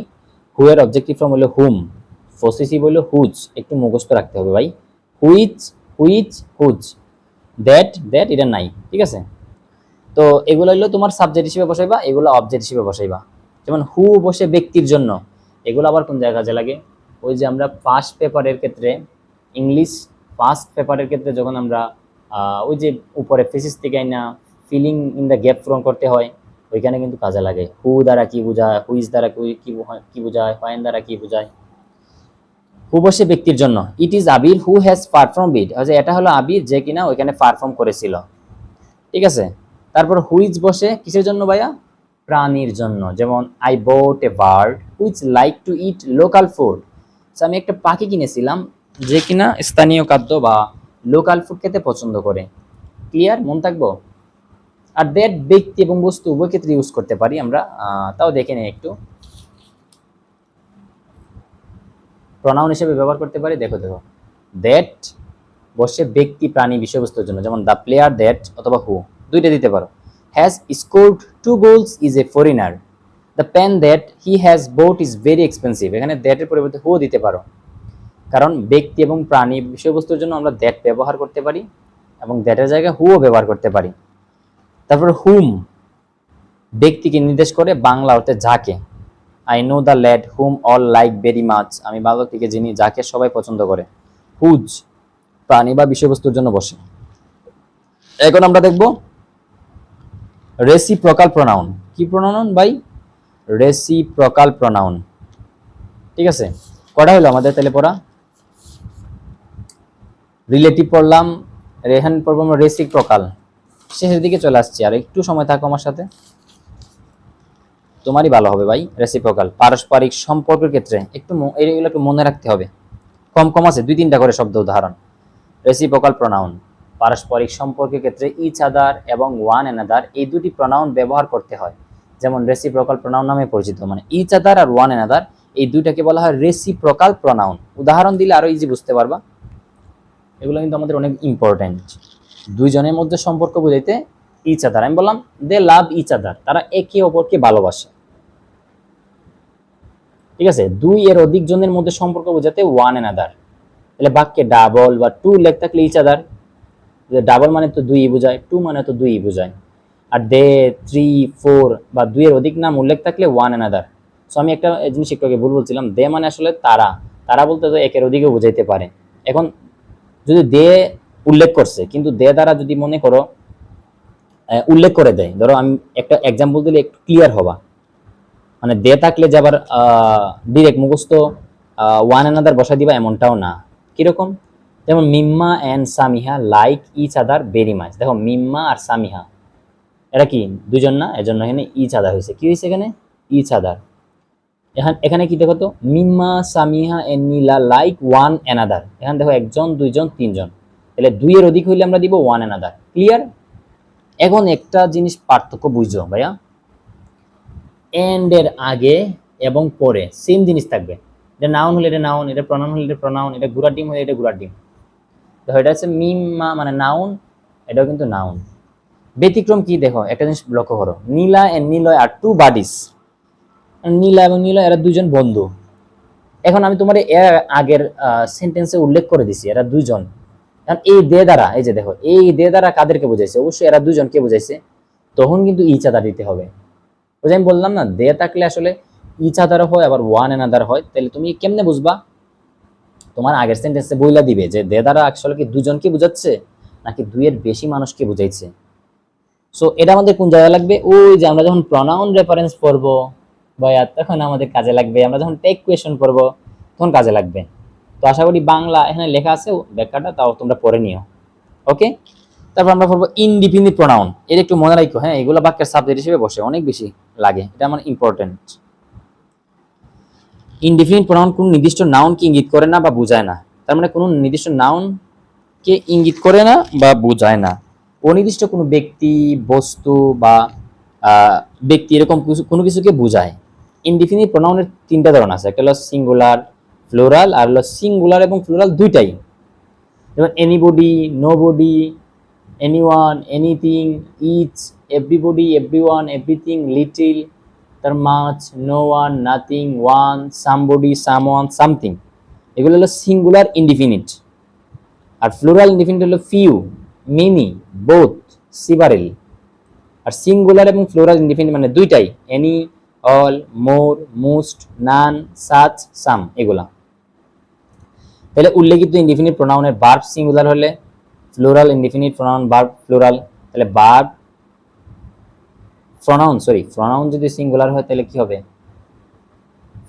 হু এর অবজেক্টিভ ফর্ম হলো হুম, পসেসিভ হলো হুজ, একটু মুখস্থ রাখতে হবে ভাই। Which, which, whose, that, that এটা নাই, ঠিক আছে? তো এগুলো হলো তোমার সাবজেক্ট হিসেবে বসাইবা, এগুলো অবজেক্ট হিসেবে বসাইবা। যেমন হু বসে ব্যক্তির জন্য, এগুলো আবার কোন জায়গায় কাজে লাগে, ওই যে আমরা ফার্স্ট পেপারের ক্ষেত্রে, ইংলিশ ফার্স্ট পেপারের ক্ষেত্রে যখন আমরা ওই যে উপরে ফিসিস থেকে না ফিলিং ইন দ্য গ্যাপ পূরণ করতে হয়, ওইখানে কিন্তু কাজে লাগে। হু দ্বারা কি বোঝায়, হুইজ দ্বারা কি বোঝায়, হোয়েন দ্বারা কি বোঝায়। হু বসে ব্যক্তির জন্য, it is Abir who has perform it, এটা হলো আবির যে কিনা ওইখানে পারফর্ম করেছিল, ঠিক আছে? তারপর হুইচ বসে কিসের জন্য ভাইয়া, প্রাণীর জন্য। যেমন I boat a bird which like to it local food, আমি একটা পাখি কিনেছিলাম যে কিনা স্থানীয় খাদ্য বা লোকাল ফুড খেতে পছন্দ করে। ক্লিয়ার? মন থাকবো। আর দ্যাট ব্যক্তি এবং বস্তু উভয় ক্ষেত্রে ইউজ করতে পারি আমরা, তাও দেখে নেই একটু। প্রনাউন হিসেবে ব্যবহার করতে পারি, দেখো দেখো, দ্যাট বসে ব্যক্তি, প্রাণী, বিষয়বস্তুর জন্য, যেমন দ্য প্লেয়ার দ্যাট অথবা হু, দুইটা দিতে পারো। Has scored 2 goals is a foreigner, the pen that he has bought is very expensive, এখানে দ্যাটের পরিবর্তে হু দিতে পারো, কারণ ব্যক্তি এবং প্রাণী, বিষয়বস্তুর জন্য আমরা দ্যাট ব্যবহার করতে পারি এবং দ্যাটের জায়গায় হুও ব্যবহার করতে পারি। তারপর হুম ব্যক্তিকে নির্দেশ করে, বাংলা অর্থে যাকে। I know the lad hmm all like very much, আমি বালকটিকে যিনি, যাকে সবাই পছন্দ করে। হুজ প্রাণী বা বিষয়বস্তুর জন্য বসে। এখন আমরা দেখব রেসিপ্রকাল প্রনাউন। কি প্রনাউন ভাই? রেসিপ্রকাল প্রনাউন, ঠিক আছে? কটা হলো আমাদের তাহলে পড়া? রিলেটিভ পড়লাম, এখানে পড়বো আমরা রেসিপ্রোকাল। শেষের দিকে চলে আসছি, আর একটু সময় থাকো আমার সাথে, তোমারই ভালো হবে ভাই। রেসিপ্রোকাল পারস্পরিক সম্পর্কের ক্ষেত্রে এগুলো একটু মনে রাখতে হবে। কম কম আছে 2-3টা করে শব্দ উদাহরণ। রেসিপ্রোকাল প্রনাউন পারস্পরিক সম্পর্কের ক্ষেত্রে ইচ আদার এবং ওয়ান অ্যানাদার এই দুটি প্রনাউন ব্যবহার করতে হয়। যেমন রেসিপ্রোকাল প্রনাউন নামে পরিচিত, মানে ইচ আদার আর ওয়ান অ্যানাদার এই দুইটাকে বলা হয় রেসিপ্রোকাল প্রনাউন। উদাহরণ দিলে আরো ইজি বুঝতে পারবা। এগুলো কিন্তু আমাদের অনেক ইম্পর্টেন্ট। দুইজনের মধ্যে সম্পর্ক বুঝাইতে ইচ আদার, আমি বললাম দে লাভ ইচ আদার, তারা একে অপরকে ভালোবাসে। ঠিক আছে, 2 এর অধিক জনের মধ্যে সম্পর্ক বোঝাতে ওয়ান অ্যানাদার। তাহলে বাক্যে ডাবল বা 2 উল্লেখ থাকলে ইচ আদার, ডাবল মানে তো 2 বোঝায়, 2 মানে তো 2 বোঝায়। আর দে, 3, 4 বা 2 এর অধিক নাম উল্লেখ থাকলে ওয়ান অ্যানাদার। সো আমি একটা জিনিস একটু আগে ভুল বলছিলাম, দে মানে আসলে তারা, তারা বলতে তো একের অধিকও বুঝাইতে পারে। এখন যদি দে উল্লেখ করছে, কিন্তু দে দ্বারা যদি মনে করো উল্লেখ করে দেয়, ধরো আমি একটা এক্সাম্পল দিলে একটু ক্লিয়ার হবা। মানে দে থাকলে যে আবার ডিরেক্ট মুখস্থ ওয়ান অ্যানাদার বসা দিবা এমনটাও না। কিরকম, যেমন Mimma and Samiha like each other very much. দেখো মিম্মা আর সামিহা এরা কি দুজন না, এজন্য এখানে ইচ আদার হয়েছে। কি হয়েছে এখানে, ইচ আদার। এখানে কি দেখো তো, Mimma Samiha and Nila like one another. এখানে দেখো 1 জন 2 জন 3 জন, তাহলে 2 এর অধিক হইলে আমরা দিব ওয়ান অ্যানাদার। ক্লিয়ার। এখন একটা জিনিস পার্থক্য বুঝো ভাইয়া, এন্ড এর আগে এবং পরে সেম জিনিস থাকবে। এটা নাউন হলে এটা নাউন, এটা প্রনাউন হলে এটা প্রনাউন, এটা ঘোড়ার ডিম হলে এটা ঘোড়ার ডিম। দেখো এটা হচ্ছে মিম্মা মানে নাউন, এটাও কিন্তু নাউন। ব্যতিক্রম কি দেখো, একটা জিনিস লক্ষ্য করো, নীলা এন্ড নীলয় আর 2 বাডিস। নীলা এবং নীলয় এরা 2 জন বন্ধু। এখন আমি তোমার এর আগের সেন্টেন্সে উল্লেখ করে দিছি এরা 2 জন। এখন এই দে দ্বারা, এই যে দেখো এই দে দ্বারা কাদেরকে বোঝাইছে, অবশ্যই এরা 2 জনকে বোঝাইছে, তখন কিন্তু ইচ আদার দিতে হবে। ওই যে আমি বললাম না, দে থাকলে আসলে ইচ আদার হয় আবার ওয়ান অ্যানাদার হয়। তাহলে তুমি কেমনে বুঝবা, তোমার আগের সেন্টেন্সে বইলা দিবে যে দে দ্বারা আসলে কি 2 জনকে বোঝাচ্ছে নাকি 2 এর বেশি মানুষকে বুঝাইছে। সো এটা আমাদের কোন জায়গায় লাগবে, ওই যে আমরা যখন প্রনাউন রেফারেন্স পড়বো ভাইয়া তখন আমাদের কাজে লাগবে, আমরা যখন টেক কোয়েশন পড়বো তখন কাজে লাগবে। তো আশা করি বাংলা এখানে লেখা আছে ব্যাখ্যাটা, তাও তোমরা পড়ে নিও। ওকে, তারপর আমরা পড়বো ইনডিফিনিট প্রনাউন। এটা একটু মনে রাখো, হ্যাঁ এগুলো বাক্যের সাবজেক্ট হিসেবে বসে, অনেক বেশি লাগে, এটা আমার ইম্পর্টেন্ট। ইনডিফিনিট প্রনাউন কোন নির্দিষ্ট নাউনকে ইঙ্গিত করে না বা বোঝায় না। তার মানে কোনো নির্দিষ্ট নাউনকে ইঙ্গিত করে না বা বোঝায় না, অনির্দিষ্ট কোনো ব্যক্তি, বস্তু বা ব্যক্তি এরকম কোনো কিছুকে বোঝায়। ইনডিফিনিট প্রনাউনের 3টা ধরন আছে, একটা হলো সিঙ্গুলার, প্লুরাল, আর হলো সিঙ্গুলার এবং প্লুরাল দুইটাই। যেমন anybody, nobody, anyone, anything, each, everybody, everyone, everything, little, তার much, no one, nothing, one, somebody, someone, something. এগুলো হলো সিঙ্গুলার ইনডিফিনিট। আর প্লুরাল ইনডিফিনিট হলো ফিউ, মেনি, বোথ, সিভারেল। আর সিঙ্গুলার এবং প্লুরাল ইনডিফিনিট মানে দুইটাই, any, all, more, most, none, such, some, এগুলা। তাহলে উল্লেখিত ইনডিফিনিট প্রোনাউনের ভার্ব সিঙ্গুলার হলে plural indefinite pronoun verb plural, তাহলে ভার্ব প্রোনাউন যদি সিঙ্গুলার হয় তাহলে কি হবে,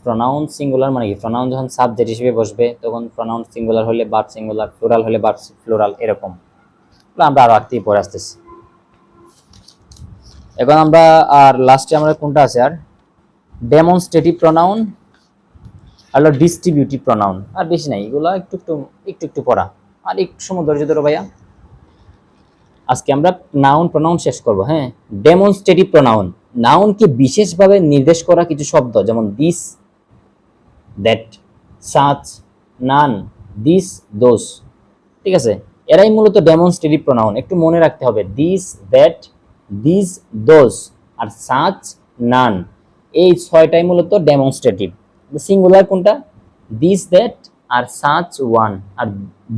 প্রোনাউন সিঙ্গুলার মানে কি, প্রোনাউন যখন সাবজেক্ট হিসেবে বসবে তখন প্রোনাউন সিঙ্গুলার হলে ভার্ব সিঙ্গুলার, প্লুরাল হলে ভার্ব প্লুরাল, এরকম আমরা আরো আগেই পড়ে আসতেছি। এখন আমরা আর লাস্টে আমরা কোনটা আছে, আর ডেমনস্ট্রেটিভ প্রোনাউন আর ডিস্ট্রিবিউটিভ প্রোনাউন, আর বেশি নাই, এগুলো একটু পড়া, আর একটু সময় ধৈর্য ধরো ভাইয়া। আজকে আমরা নাউন প্রোনাউন শেষ করব। হ্যাঁ, ডেমনস্ট্রেটিভ প্রোনাউন নাউনকে বিশেষভাবে নির্দেশ করা কিছু শব্দ, যেমন this, that, such, none, these, those. ঠিক আছে, এরাই মূলত ডেমনস্ট্রেটিভ প্রোনাউন। একটু মনে রাখতে হবে, দিস, দ্যাট, দিস, দোস আর সাচ, নান, এই 6টাই মূলত ডেমনস্ট্রেটিভ। সিঙ্গুলার কোনটা, দিস, দ্যাট আর সাচ, ওয়ান, আর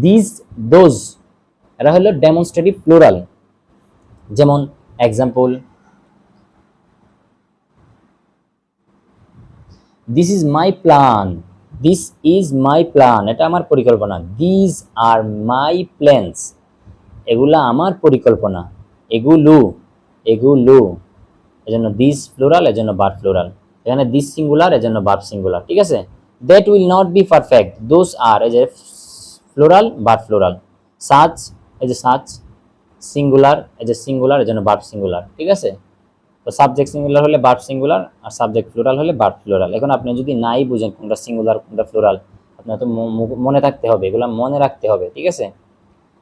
দিস, দোজ এরা হলো ডেমনস্ট্রেটিভ প্লুরাল। যেমন example, this is my plan, this is my plan, এটা আমার পরিকল্পনা। দিস আর মাই প্ল্যানস, এগুলা আমার পরিকল্পনা। এগুলো, এজন্য দিস প্লুরাল, এজন্য ভার্ব প্লুরাল। এখানে দিস সিঙ্গুলার, এজন্য ভার্ব সিঙ্গুলার। ঠিক আছে, that will not be perfect, those are, এই যে প্লুরাল ভার্ব প্লুরাল। সাচ, এই যে সাচ সিঙ্গুলার, এই যে সিঙ্গুলার, এই জন্য ভার্ব সিঙ্গুলার, ঠিক আছে। তো সাবজেক্ট সিঙ্গুলার হলে ভার্ব সিঙ্গুলার, আর সাবজেক্ট প্লুরাল হলে ভার্ব প্লুরাল। এখন আপনি যদি নাই বুঝেন কোনটা সিঙ্গুলার কোনটা প্লুরাল, আপনার তো মনে থাকতে হবে, এগুলো মনে রাখতে হবে, ঠিক আছে।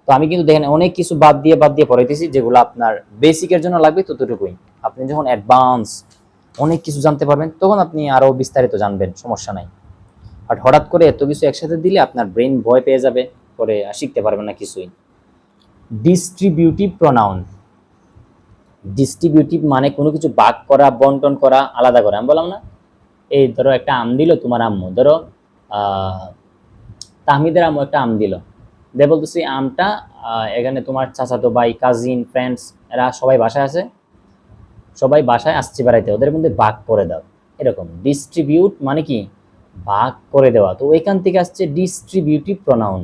তো আমি কিন্তু দেখেন অনেক কিছু বাদ দিয়ে পড়াইতেছি, যেগুলো আপনার বেসিকের জন্য লাগবে ততটুকুই। আপনি যখন অ্যাডভান্স অনেক কিছু জানতে পারবেন তখন আপনি আরো বিস্তারিত জানবেন, সমস্যা নাই। আর হঠাৎ করে এত কিছু একসাথে দিলে আপনার ব্রেন ভয় পেয়ে যাবে, পরে আর শিখতে পারবেন না কিছুই। ডিস্ট্রিবিউটিভ প্রোনাউন, ডিস্ট্রিবিউটিভ মানে কোনো কিছু ভাগ করা, বন্টন করা, আলাদা করা। আমি বললাম না, এই ধরো একটা আম দিল তোমার আম্মু, ধরো তাহমিদের আম্মু একটা আম দিল, দিয়ে বলতেছি আমটা এখানে তোমার চাচাতো ভাই, কাজিন, ফ্রেন্ডস এরা সবাই বাসায় আছে, সবাই বাসায় আসছে বেড়াইতে, ওদের মধ্যে ভাগ করে দাও। এরকম ডিস্ট্রিবিউট মানে কি ভাগ করে দেওয়া। তো এখান থেকে আসছে ডিস্ট্রিবিউটিভ প্রোনাউন।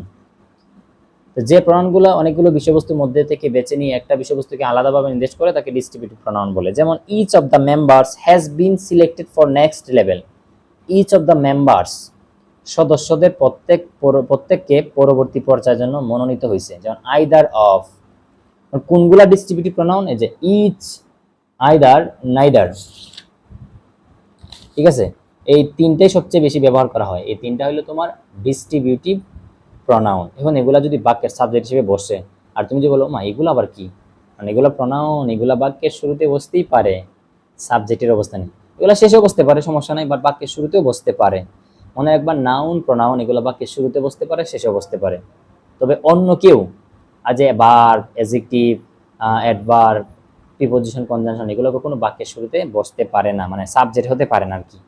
যে প্রোনাউনগুলো অনেকগুলো বিষয়বস্তুর মধ্যে থেকে বেছে নিয়ে একটা বিষয়বস্তুকে আলাদাভাবে নির্দেশ করে তাকে ডিস্ট্রিবিউটিভ প্রোনাউন বলে। যেমন each of the members has been selected for next level. Each of the members সদস্যদের প্রত্যেককে পরবর্তী পর্যায়ের জন্য মনোনীত হয়েছে। যেমন আইদার অফ, কোনগুলা ডিস্ট্রিবিউটিভ প্রোনাউন, এই যে ইচ, আইদার, নাইদার, ঠিক আছে। এই তিনটাই সবচেয়ে বেশি ব্যবহার করা হয়, এই তিনটা হলো তোমার ডিস্ট্রিবিউটিভ প্রোনাউন। এখন এগুলা যদি বাক্যের সাবজেক্ট হিসেবে বসে, আর তুমি যে বলো মা এগুলো আবার কি, মানে এগুলো প্রোনাউন, এগুলা বাক্যের শুরুতে বসতেই পারে, সাবজেক্টের অবস্থা নেই, এগুলো শেষেও বসতে পারে, সমস্যা নাই, বাট বাক্যের শুরুতেও বসতে পারে। মনে একবার নাউন প্রোনাউন এগুলো বাক্যের শুরুতে বসতে পারে, শেষেও বসতে পারে। তবে অন্য কেউ আজ verb, adjective, adverb, preposition, conjunction এগুলো কখনো বাক্যের শুরুতে বসতে পারে না, মানে সাবজেক্ট হতে পারে না আর কি।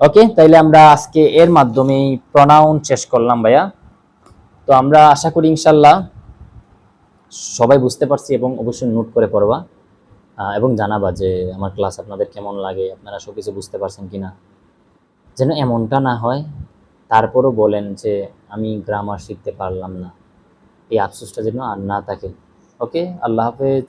ওকে, তাইলে আমরা আজকে এর মাধ্যমেই প্রোনাউন শেষ করলাম ভাইয়া। তো আমরা আশা করি ইনশাল্লাহ সবাই বুঝতে পারছি, এবং অবশ্যই নোট করে পড়বা এবং জানাবা যে আমার ক্লাস আপনাদের কেমন লাগে, আপনারা সব কিছু বুঝতে পারছেন কিনা। যেন এমনটা না হয় তারপরও বলেন যে আমি গ্রামার শিখতে পারলাম না, এই আফসোসটা যেন আর না থাকে। ওকে, আল্লাহ হাফেজ।